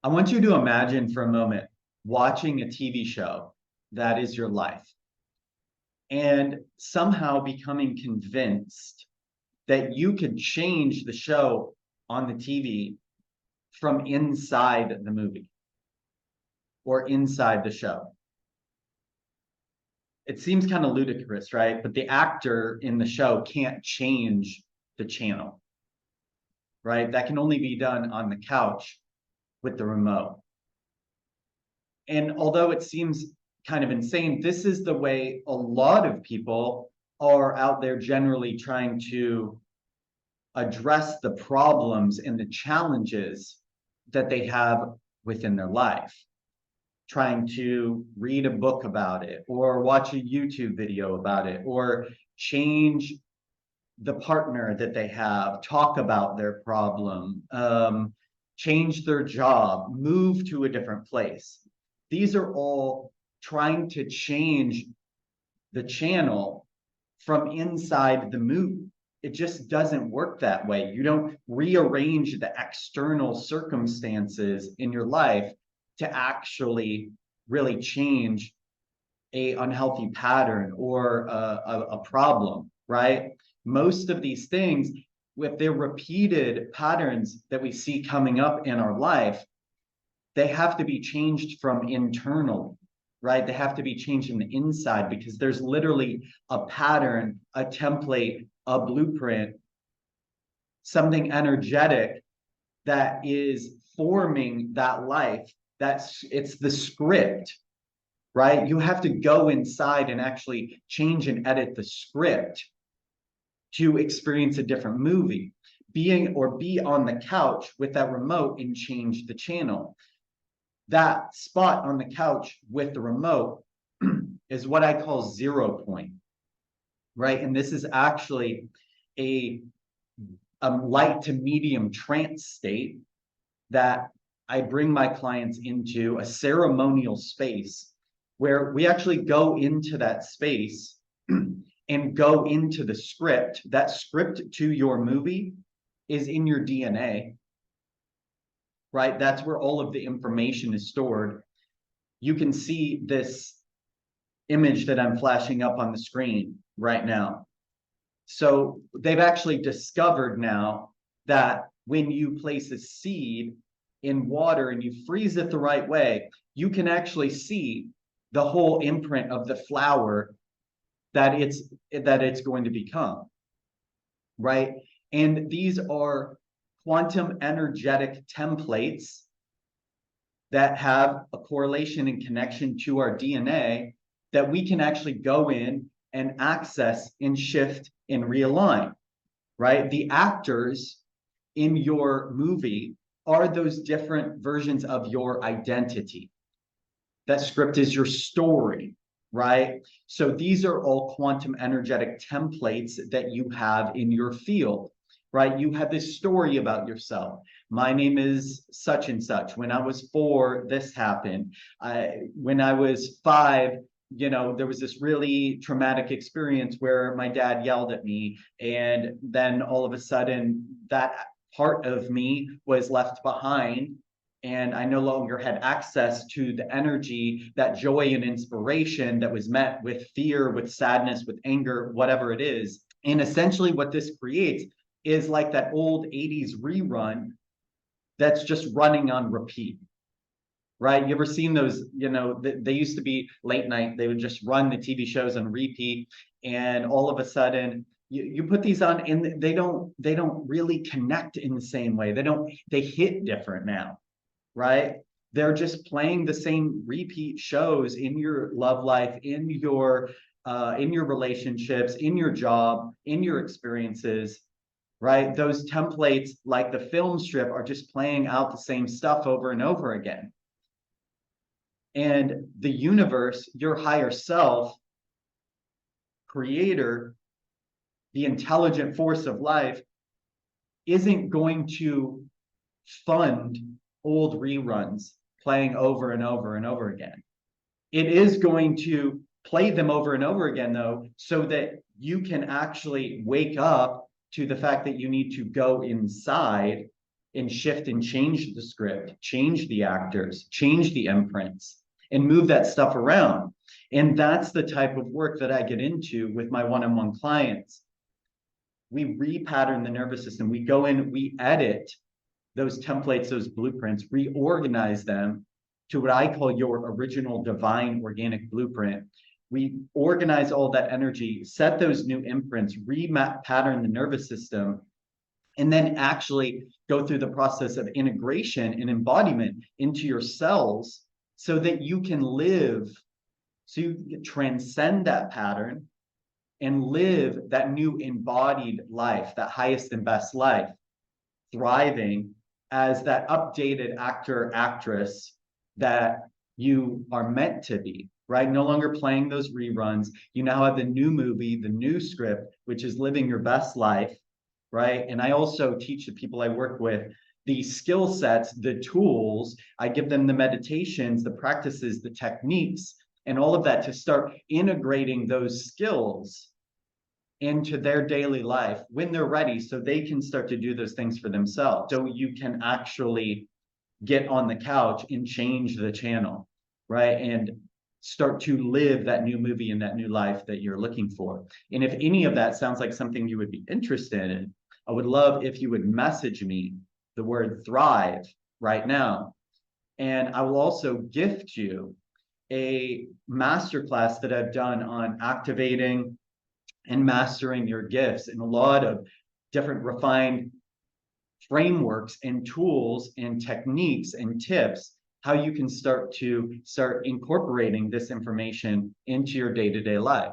I want you to imagine for a moment watching a TV show that is your life and somehow becoming convinced that you could change the show on the TV from inside the movie or inside the show. It seems kind of ludicrous, right? But the actor in the show can't change the channel, right? That can only be done on the couch with the remote. And although it seems kind of insane, this is the way a lot of people are out there generally trying to address the problems and the challenges that they have within their life, trying to read a book about it or watch a YouTube video about it or change the partner that they have, talk about their problem, change their job, move to a different place. These are all trying to change the channel from inside the movie. It just doesn't work that way. You don't rearrange the external circumstances in your life to actually really change a unhealthy pattern or a problem, right? Most of these things, if they're repeated patterns that we see coming up in our life, they have to be changed from internal, right? They have to be changed from the inside because there's literally a pattern, a template, a blueprint, something energetic that is forming that life. It's the script, right? You have to go inside and actually change and edit the script to experience a different movie. Be on the couch with that remote and change the channel. That spot on the couch with the remote is what I call 0 point, right? And this is actually a light to medium trance state that I bring my clients into, a ceremonial space where we actually go into that space and go into the script. That script to your movie is in your DNA, right? That's where all of the information is stored. You can see this image that I'm flashing up on the screen right now. So they've actually discovered now that when you place a seed in water and you freeze it the right way, you can actually see the whole imprint of the flower that it's going to become, right? And these are quantum energetic templates that have a correlation and connection to our DNA that we can actually go in and access and shift and realign, right? The actors in your movie are those different versions of your identity. That script is your story, right? So these are all quantum energetic templates that you have in your field, right? You have this story about yourself. My name is such and such. When I was 4, this happened. When I was 5, there was this really traumatic experience where my dad yelled at me. And then all of a sudden, that part of me was left behind. And I no longer had access to the energy, that joy and inspiration that was met with fear, with sadness, with anger, whatever it is. And essentially what this creates is like that old 80s rerun that's just running on repeat, right? You ever seen those, they used to be late night. They would just run the TV shows on repeat. And all of a sudden, you put these on and they don't really connect in the same way. They hit different now, right? They're just playing the same repeat shows in your love life, in your relationships, in your job, in your experiences, right? Those templates, like the film strip, are just playing out the same stuff over and over again. And the universe, your higher self, creator, the intelligent force of life, isn't going to fund old reruns playing over and over and over again. It is going to play them over and over again, though, so that you can actually wake up to the fact that you need to go inside and shift and change the script, change the actors, change the imprints, and move that stuff around. And that's the type of work that I get into with my one-on-one clients. We repattern the nervous system. We go in, we edit those templates, those blueprints, reorganize them to what I call your original divine organic blueprint. We organize all that energy, set those new imprints, repattern the nervous system, and then actually go through the process of integration and embodiment into your cells so that you can live, so you can transcend that pattern and live that new embodied life, that highest and best life, thriving as that updated actor, actress that you are meant to be, right? No longer playing those reruns. You now have the new movie, the new script, which is living your best life, right? And I also teach the people I work with the skill sets, the tools. I give them the meditations, the practices, the techniques, and all of that to start integrating those skills into their daily life when they're ready, so they can start to do those things for themselves. So you can actually get on the couch and change the channel, right? And start to live that new movie and that new life that you're looking for. And if any of that sounds like something you would be interested in, I would love if you would message me the word thrive right now. And I will also gift you a masterclass that I've done on activating and mastering your gifts, and a lot of different refined frameworks and tools and techniques and tips, how you can start incorporating this information into your day-to-day life.